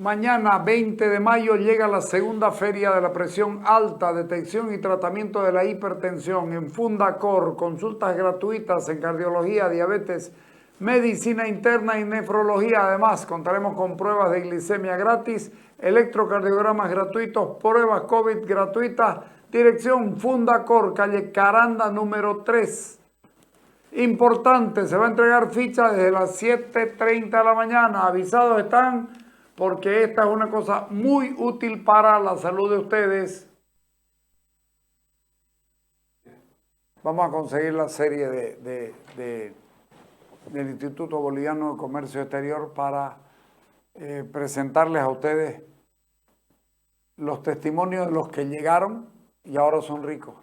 Mañana, 20 de mayo, llega la segunda feria de la presión alta, detección y tratamiento de la hipertensión en Fundacor, consultas gratuitas en cardiología, diabetes, medicina interna y nefrología. Además, contaremos con pruebas de glicemia gratis, electrocardiogramas gratuitos, pruebas COVID gratuitas. Dirección Fundacor, calle Caranda número 3. Importante, se va a entregar ficha desde las 7:30 de la mañana. Avisados están, porque esta es una cosa muy útil para la salud de ustedes. Vamos a conseguir la serie del Instituto Boliviano de Comercio Exterior para presentarles a ustedes los testimonios de los que llegaron y ahora son ricos,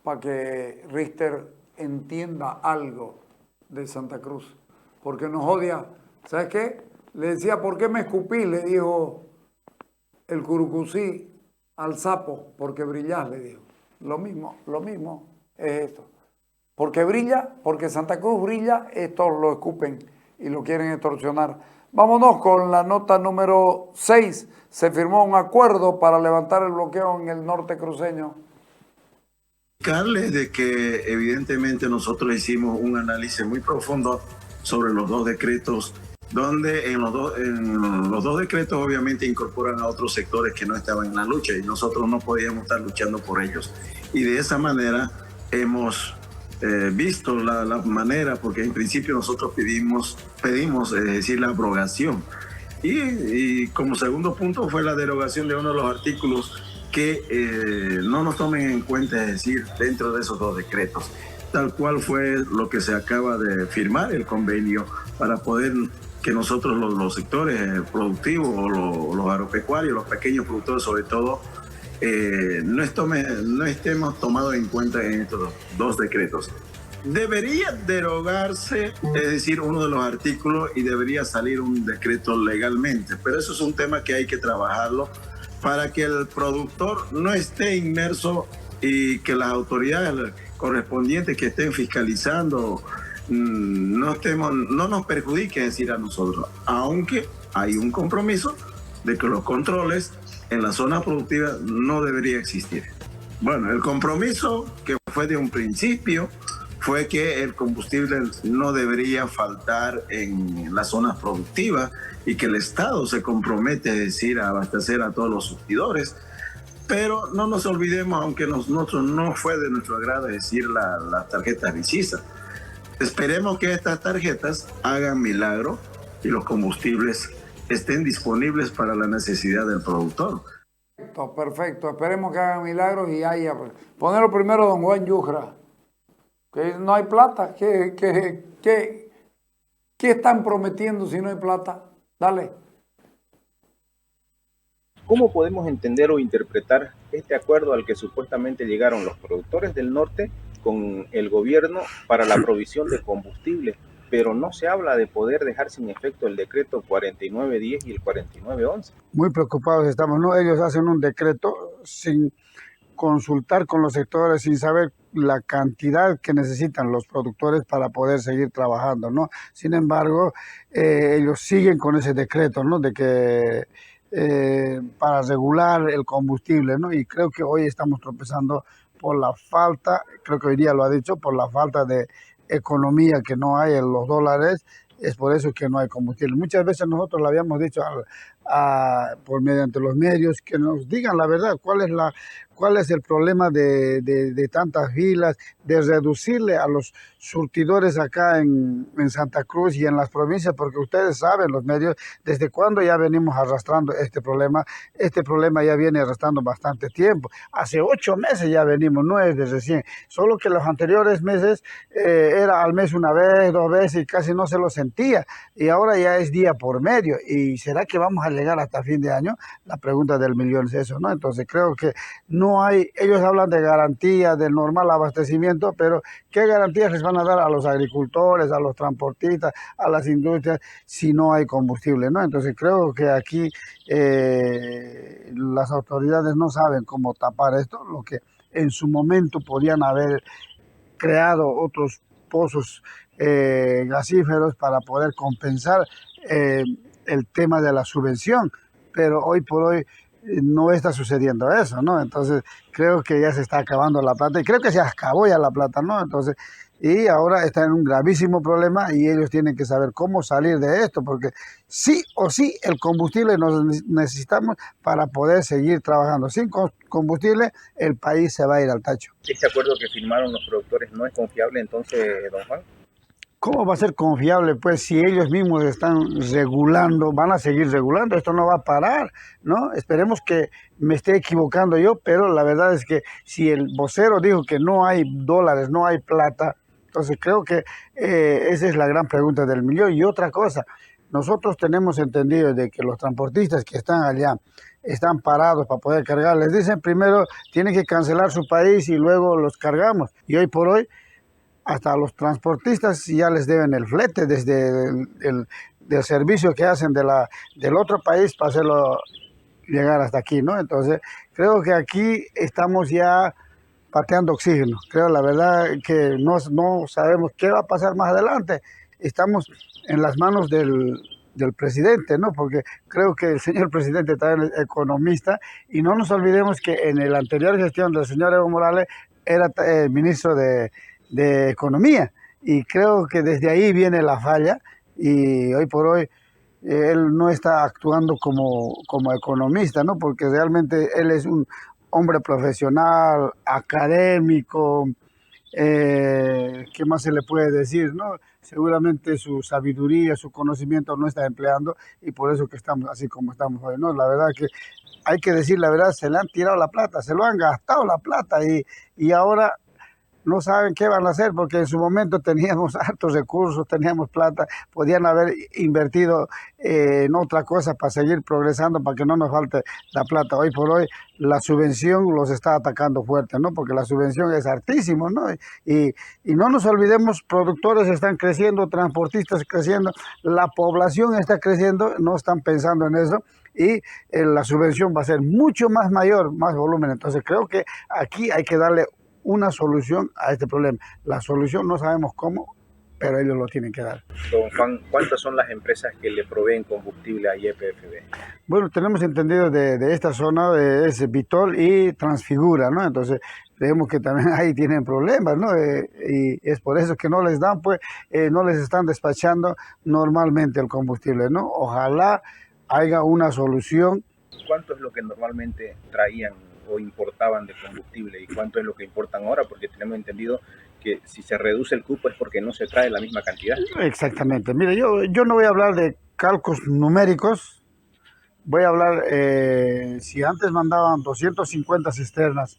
para que Richter entienda algo de Santa Cruz, porque nos odia. ¿Sabes qué? Le decía, ¿por qué me escupí? Le dijo el curucucí al sapo, porque brillás, le dijo. Lo mismo es esto. Porque brilla, porque Santa Cruz brilla, estos lo escupen y lo quieren extorsionar. Vámonos con la nota número 6. Se firmó un acuerdo para levantar el bloqueo en el norte cruceño. De que evidentemente nosotros hicimos un análisis muy profundo sobre los dos decretos, donde en los dos decretos obviamente incorporan a otros sectores que no estaban en la lucha y nosotros no podíamos estar luchando por ellos. Y de esa manera hemos visto la manera, porque en principio nosotros pedimos, es decir, la abrogación. Y como segundo punto fue la derogación de uno de los artículos que no nos tomen en cuenta, es decir, dentro de esos dos decretos, tal cual fue lo que se acaba de firmar el convenio para poder que nosotros los sectores productivos o los agropecuarios, los pequeños productores sobre todo, no estemos tomados en cuenta en estos dos decretos. Debería derogarse, es decir, uno de los artículos y debería salir un decreto legalmente, pero eso es un tema que hay que trabajarlo para que el productor no esté inmerso y que las autoridades correspondientes que estén fiscalizando no nos perjudiquen, es decir, a nosotros, aunque hay un compromiso de que los controles en la zona productiva no debería existir. Bueno, el compromiso que fue de un principio fue que el combustible no debería faltar en las zonas productivas y que el Estado se compromete, es decir, a abastecer a todos los surtidores. Pero no nos olvidemos, aunque nosotros no fue de nuestro agrado, es decir, las tarjetas Visisa. Esperemos que estas tarjetas hagan milagro y los combustibles estén disponibles para la necesidad del productor. Perfecto. Esperemos que hagan milagros y haya. Ponerlo primero, don Juan Yujra. Que no hay plata. ¿Qué están prometiendo si no hay plata? Dale. ¿Cómo podemos entender o interpretar este acuerdo al que supuestamente llegaron los productores del norte con el gobierno para la provisión de combustible? Pero no se habla de poder dejar sin efecto el decreto 4910 y el 4911. Muy preocupados estamos, ¿no? Ellos hacen un decreto sin consultar con los sectores, sin saber la cantidad que necesitan los productores para poder seguir trabajando, ¿no? Sin embargo, ellos siguen con ese decreto, ¿no? De que para regular el combustible, ¿no? Y creo que hoy estamos tropezando por la falta, creo que hoy día lo ha dicho, por la falta de economía que no hay en los dólares. Es por eso que no hay combustible. Muchas veces nosotros le habíamos dicho por mediante los medios que nos digan la verdad, cuál es el problema de tantas filas, de reducirle a los surtidores acá en Santa Cruz y en las provincias, porque ustedes saben, los medios, desde cuándo ya venimos arrastrando este problema. Este problema ya viene arrastrando bastante tiempo. Hace 8 meses ya venimos, no es de recién. Solo que los anteriores meses era al mes una vez, 2 veces y casi no se lo sentía. Y ahora ya es día por medio. ¿Y será que vamos a llegar hasta fin de año? La pregunta del millón es eso, ¿no? Entonces creo que no hay, ellos hablan de garantía, del normal abastecimiento, pero ¿qué garantías les van a dar a los agricultores, a los transportistas, a las industrias si no hay combustible, ¿no? Entonces creo que aquí las autoridades no saben cómo tapar esto, lo que en su momento podían haber creado otros pozos gasíferos para poder compensar el tema de la subvención, pero hoy por hoy no está sucediendo eso, ¿no? Entonces creo que ya se está acabando la plata y creo que se acabó ya la plata, ¿no? Entonces, y ahora está en un gravísimo problema y ellos tienen que saber cómo salir de esto, porque sí o sí el combustible nos necesitamos para poder seguir trabajando. Sin combustible el país se va a ir al tacho. ¿Este acuerdo que firmaron los productores no es confiable entonces, don Juan? ¿Cómo va a ser confiable? Pues si ellos mismos están regulando, van a seguir regulando, esto no va a parar, ¿no? Esperemos que me esté equivocando yo, pero la verdad es que si el vocero dijo que no hay dólares, no hay plata, entonces creo que esa es la gran pregunta del millón. Y otra cosa, nosotros tenemos entendido de que los transportistas que están allá están parados para poder cargar, les dicen primero tienen que cancelar su país y luego los cargamos. Y hoy por hoy, hasta a los transportistas ya les deben el flete desde del servicio que hacen del otro país para hacerlo llegar hasta aquí, ¿no? Entonces, creo que aquí estamos ya pateando oxígeno. Creo, la verdad, que no sabemos qué va a pasar más adelante. Estamos en las manos del presidente, ¿no? Porque creo que el señor presidente también es economista y no nos olvidemos que en la anterior gestión del señor Evo Morales era ministro de Economía y creo que desde ahí viene la falla y hoy por hoy él no está actuando como economista, ¿no? Porque realmente él es un hombre profesional, académico, ¿qué más se le puede decir, no? Seguramente su sabiduría, su conocimiento no está empleando y por eso que estamos así como estamos hoy, ¿no? La verdad que hay que decir la verdad, se le han tirado la plata, se lo han gastado la plata y ahora no saben qué van a hacer porque en su momento teníamos hartos recursos, teníamos plata, podían haber invertido en otra cosa para seguir progresando, para que no nos falte la plata. Hoy por hoy la subvención los está atacando fuerte, ¿no? Porque la subvención es altísima, ¿no? Y no nos olvidemos, productores están creciendo, transportistas creciendo, la población está creciendo, no están pensando en eso. Y la subvención va a ser mucho más mayor, más volumen. Entonces creo que aquí hay que darle una solución a este problema. La solución no sabemos cómo, pero ellos lo tienen que dar. Don Juan, ¿cuántas son las empresas que le proveen combustible a YPFB? Bueno, tenemos entendido de esta zona, es Vitol y Transfigura, ¿no? Entonces, creemos que también ahí tienen problemas, ¿no? Y es por eso que no les dan, pues, no les están despachando normalmente el combustible, ¿no? Ojalá haya una solución. ¿Cuánto es lo que normalmente traían o importaban de combustible y cuánto es lo que importan ahora? Porque tenemos entendido que si se reduce el cupo es porque no se trae la misma cantidad. Exactamente. Mire, yo no voy a hablar de cálculos numéricos, voy a hablar, si antes mandaban 250 cisternas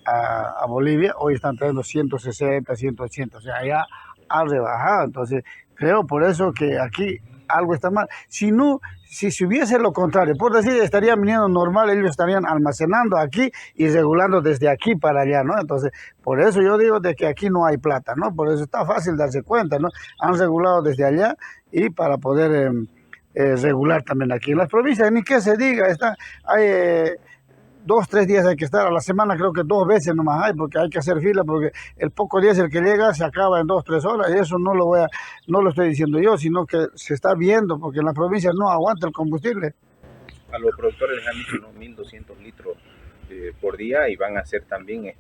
a Bolivia, hoy están trayendo 160, 180, o sea, ya ha rebajado. Entonces, creo por eso que aquí algo está mal. Si no, si se hubiese lo contrario, por decir, estarían viniendo normal, ellos estarían almacenando aquí y regulando desde aquí para allá, ¿no? Entonces, por eso yo digo de que aquí no hay plata, ¿no? Por eso está fácil darse cuenta, ¿no? Han regulado desde allá y para poder regular también aquí. En las provincias, ni que se diga, hay 2, 3 días hay que estar, a la semana creo que 2 veces nomás hay, porque hay que hacer fila, porque el poco diésel que llega se acaba en 2, 3 horas, y eso no lo estoy diciendo yo, sino que se está viendo, porque en las provincias no aguanta el combustible. A los productores les han dicho unos 1.200 litros por día y van a ser también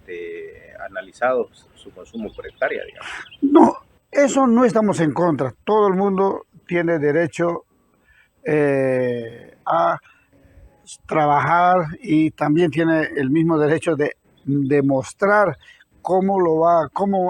analizados su consumo por hectárea, digamos. No, eso no estamos en contra, todo el mundo tiene derecho a trabajar y también tiene el mismo derecho de demostrar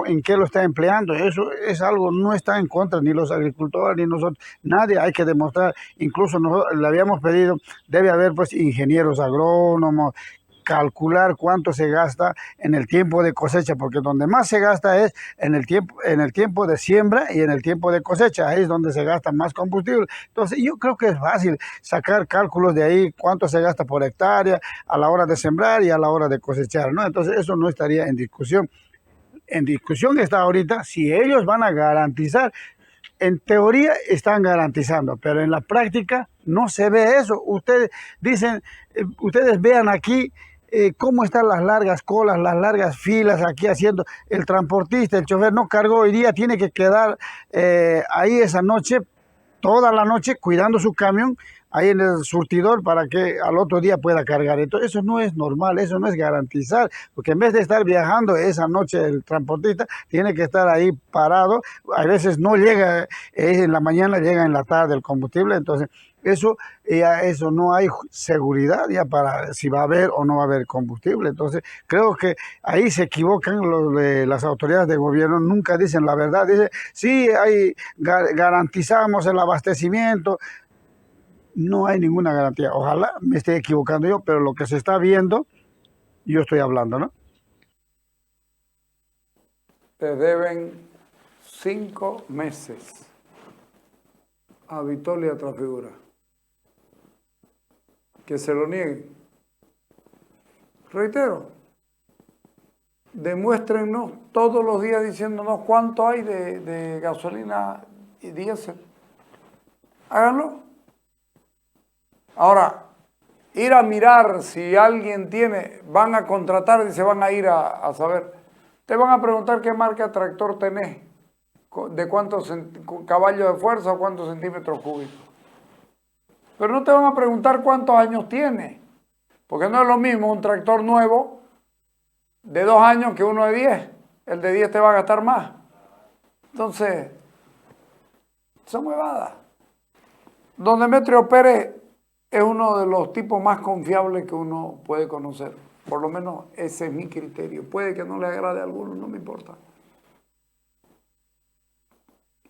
en qué lo está empleando. Eso es algo, no está en contra ni los agricultores ni nosotros, nadie, hay que demostrar. Incluso nosotros le habíamos pedido, debe haber pues ingenieros agrónomos, calcular cuánto se gasta en el tiempo de cosecha, porque donde más se gasta es en el tiempo de siembra y en el tiempo de cosecha, ahí es donde se gasta más combustible. Entonces yo creo que es fácil sacar cálculos de ahí, cuánto se gasta por hectárea a la hora de sembrar y a la hora de cosechar, ¿no? Entonces eso no estaría en discusión. En discusión está ahorita si ellos van a garantizar. En teoría están garantizando, pero en la práctica no se ve eso. Ustedes vean aquí cómo están las largas colas, las largas filas aquí haciendo. El transportista, el chofer no cargó hoy día, tiene que quedar ahí esa noche toda la noche cuidando su camión ahí en el surtidor para que al otro día pueda cargar. Entonces, eso no es normal, eso no es garantizar, porque en vez de estar viajando esa noche el transportista, tiene que estar ahí parado. A veces no llega en la mañana, llega en la tarde el combustible. Entonces, eso no hay seguridad ya para si va a haber o no va a haber combustible. Entonces, creo que ahí se equivocan las autoridades de gobierno, nunca dicen la verdad. Dicen, sí, garantizamos el abastecimiento. No hay ninguna garantía. Ojalá me esté equivocando yo, pero lo que se está viendo, yo estoy hablando, ¿no? Te deben 5 meses a Vitol y a Trafigura. Que se lo nieguen. Reitero, demuéstrennos todos los días diciéndonos cuánto hay de gasolina y diésel. Háganlo. Ahora, ir a mirar si alguien tiene, van a contratar y se van a ir a saber. Te van a preguntar qué marca de tractor tenés, de cuántos caballos de fuerza o cuántos centímetros cúbicos. Pero no te van a preguntar cuántos años tiene, porque no es lo mismo un tractor nuevo de 2 años que uno de 10. El de 10 te va a gastar más. Entonces, son huevadas. Don Demetrio Pérez es uno de los tipos más confiables que uno puede conocer. Por lo menos ese es mi criterio. Puede que no le agrade a algunos, no me importa.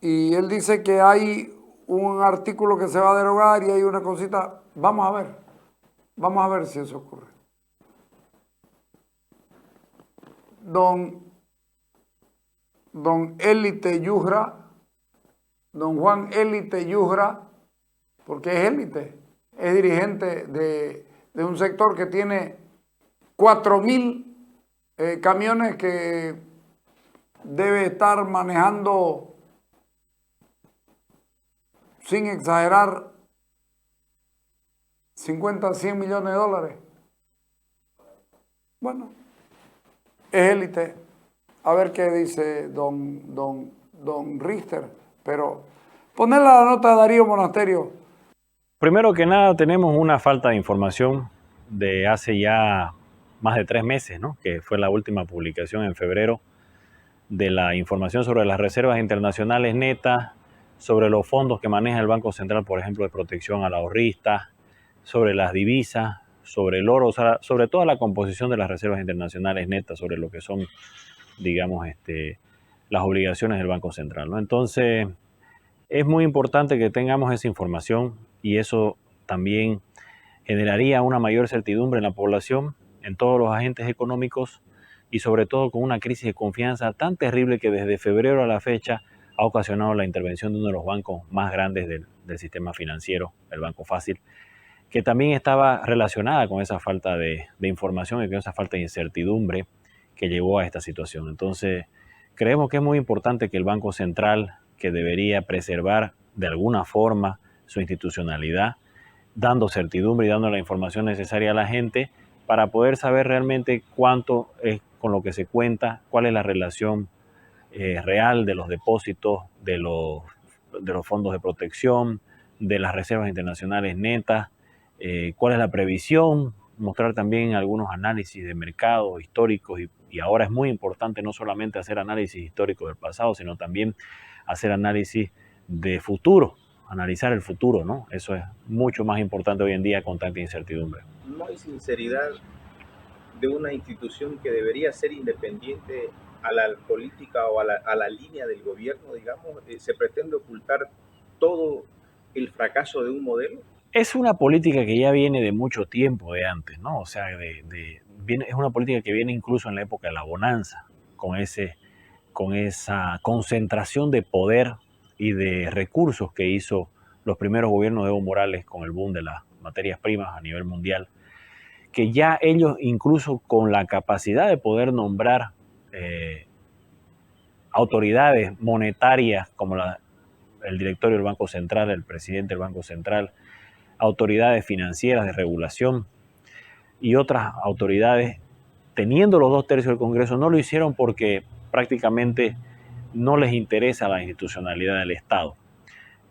Y él dice que hay un artículo que se va a derogar y hay una cosita. Vamos a ver si eso ocurre. Don Élite Yujra, don Juan Élite Yujra, porque es élite, es dirigente de un sector que tiene 4.000 camiones que debe estar manejando, sin exagerar, 50, 100 millones de dólares. Bueno, es élite. A ver qué dice don Richter. Pero ponerle la nota a Darío Monasterio. Primero que nada, tenemos una falta de información de hace ya más de 3 meses, ¿no? Que fue la última publicación en febrero de la información sobre las reservas internacionales netas, sobre los fondos que maneja el Banco Central, por ejemplo, de protección al ahorrista, sobre las divisas, sobre el oro, o sea, sobre toda la composición de las reservas internacionales netas, sobre lo que son, digamos, las obligaciones del Banco Central, ¿no? Entonces, es muy importante que tengamos esa información y eso también generaría una mayor certidumbre en la población, en todos los agentes económicos y sobre todo con una crisis de confianza tan terrible que desde febrero a la fecha ha ocasionado la intervención de uno de los bancos más grandes del sistema financiero, el Banco Fácil, que también estaba relacionada con esa falta de información y con esa falta de incertidumbre que llevó a esta situación. Entonces, creemos que es muy importante que el Banco Central, que debería preservar de alguna forma su institucionalidad, dando certidumbre y dando la información necesaria a la gente para poder saber realmente cuánto es con lo que se cuenta, cuál es la relación real de los depósitos, de los fondos de protección, de las reservas internacionales netas, cuál es la previsión, mostrar también algunos análisis de mercado históricos y ahora es muy importante no solamente hacer análisis históricos del pasado, sino también hacer análisis de futuro, analizar el futuro, ¿no? Eso es mucho más importante hoy en día con tanta incertidumbre. No hay sinceridad de una institución que debería ser independiente a la política o a la línea del gobierno, digamos. Se pretende ocultar todo el fracaso de un modelo. Es una política que ya viene de mucho tiempo de antes, ¿no? O sea, es una política que viene incluso en la época de la bonanza, con esa concentración de poder y de recursos que hizo los primeros gobiernos de Evo Morales con el boom de las materias primas a nivel mundial, que ya ellos incluso con la capacidad de poder nombrar autoridades monetarias como el directorio del Banco Central, el presidente del Banco Central, autoridades financieras de regulación y otras autoridades, teniendo los 2/3 del Congreso, no lo hicieron porque prácticamente no les interesa la institucionalidad del Estado.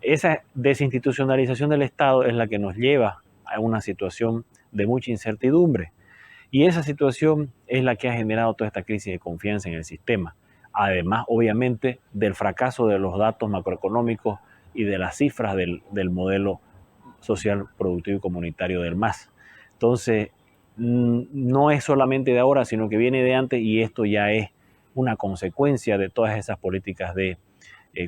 Esa desinstitucionalización del Estado es la que nos lleva a una situación de mucha incertidumbre. Y esa situación es la que ha generado toda esta crisis de confianza en el sistema. Además, obviamente, del fracaso de los datos macroeconómicos y de las cifras del modelo social, productivo y comunitario del MAS. Entonces, no es solamente de ahora, sino que viene de antes, y esto ya es una consecuencia de todas esas políticas de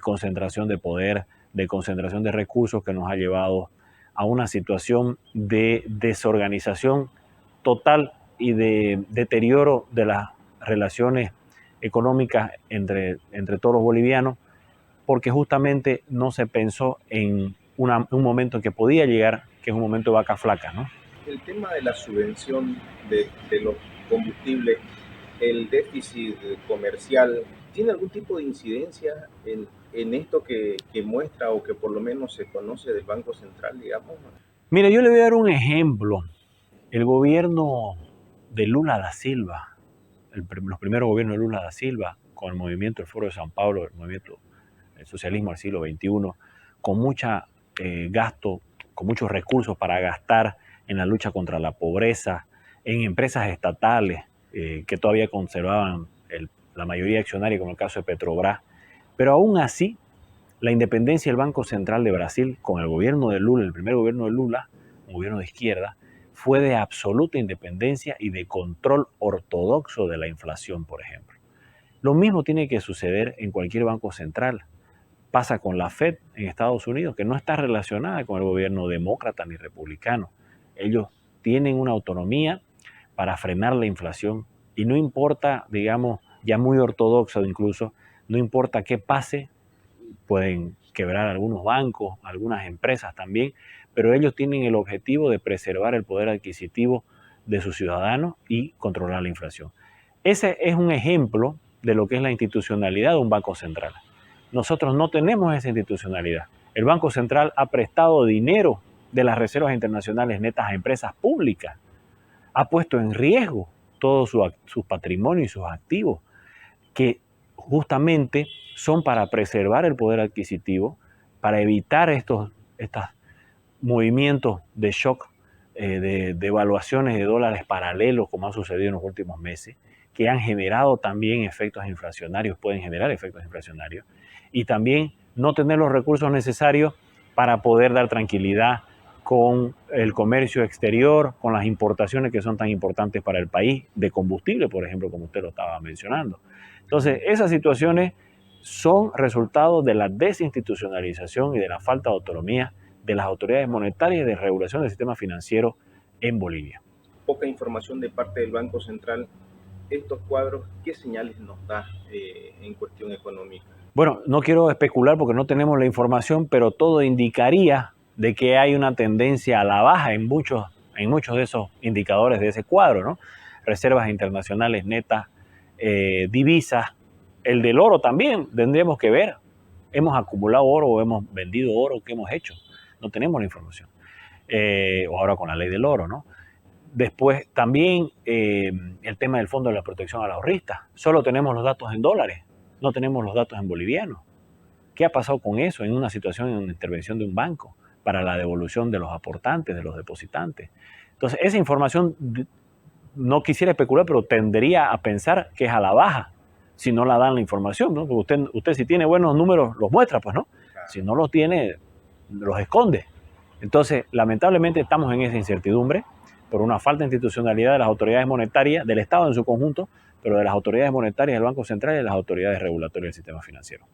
concentración de poder, de concentración de recursos, que nos ha llevado a una situación de desorganización total y de deterioro de las relaciones económicas entre todos los bolivianos, porque justamente no se pensó en un momento que podía llegar, que es un momento de vaca flaca, ¿no? El tema de la subvención de los combustibles, el déficit comercial, ¿tiene algún tipo de incidencia en esto que muestra o que por lo menos se conoce del Banco Central, digamos? Mira, yo le voy a dar un ejemplo. El gobierno de Lula da Silva, los primeros gobiernos de Lula da Silva, con el movimiento del Foro de San Pablo, el movimiento del socialismo del siglo XXI, con mucha gasto, con muchos recursos para gastar en la lucha contra la pobreza, en empresas estatales que todavía conservaban la mayoría accionaria, como el caso de Petrobras. Pero aún así, la independencia del Banco Central de Brasil, con el gobierno de Lula, el primer gobierno de Lula, un gobierno de izquierda, fue de absoluta independencia y de control ortodoxo de la inflación, por ejemplo. Lo mismo tiene que suceder en cualquier banco central. Pasa con la Fed en Estados Unidos, que no está relacionada con el gobierno demócrata ni republicano. Ellos tienen una autonomía para frenar la inflación y no importa, digamos, ya muy ortodoxo incluso, no importa qué pase, pueden quebrar algunos bancos, algunas empresas también, pero ellos tienen el objetivo de preservar el poder adquisitivo de sus ciudadanos y controlar la inflación. Ese es un ejemplo de lo que es la institucionalidad de un banco central. Nosotros no tenemos esa institucionalidad. El Banco Central ha prestado dinero de las reservas internacionales netas a empresas públicas, ha puesto en riesgo todo su patrimonio y sus activos, que justamente son para preservar el poder adquisitivo, para evitar estos movimientos de shock, de evaluaciones de dólares paralelos, como ha sucedido en los últimos meses, que han generado también efectos inflacionarios, pueden generar efectos inflacionarios, y también no tener los recursos necesarios para poder dar tranquilidad con el comercio exterior, con las importaciones que son tan importantes para el país, de combustible, por ejemplo, como usted lo estaba mencionando. Entonces, esas situaciones son resultado de la desinstitucionalización y de la falta de autonomía de las autoridades monetarias y de regulación del sistema financiero en Bolivia. Poca información de parte del Banco Central. Estos cuadros, ¿qué señales nos da en cuestión económica? Bueno, no quiero especular porque no tenemos la información, pero todo indicaría de que hay una tendencia a la baja en muchos de esos indicadores de ese cuadro, ¿no? Reservas internacionales netas, divisas, el del oro también tendríamos que ver. ¿Hemos acumulado oro o hemos vendido oro? ¿Qué hemos hecho? No tenemos la información. O ahora con la ley del oro, ¿no? Después también el tema del Fondo de la Protección a los Ahorristas. Solo tenemos los datos en dólares, no tenemos los datos en bolivianos. ¿Qué ha pasado con eso en una situación, en una intervención de un banco para la devolución de los aportantes, de los depositantes? Entonces, esa información, no quisiera especular, pero tendería a pensar que es a la baja si no la dan la información, ¿no? Porque usted si tiene buenos números los muestra, pues, ¿no? Si no los tiene, los esconde. Entonces, lamentablemente estamos en esa incertidumbre por una falta de institucionalidad de las autoridades monetarias, del Estado en su conjunto, pero de las autoridades monetarias del Banco Central y de las autoridades regulatorias del sistema financiero.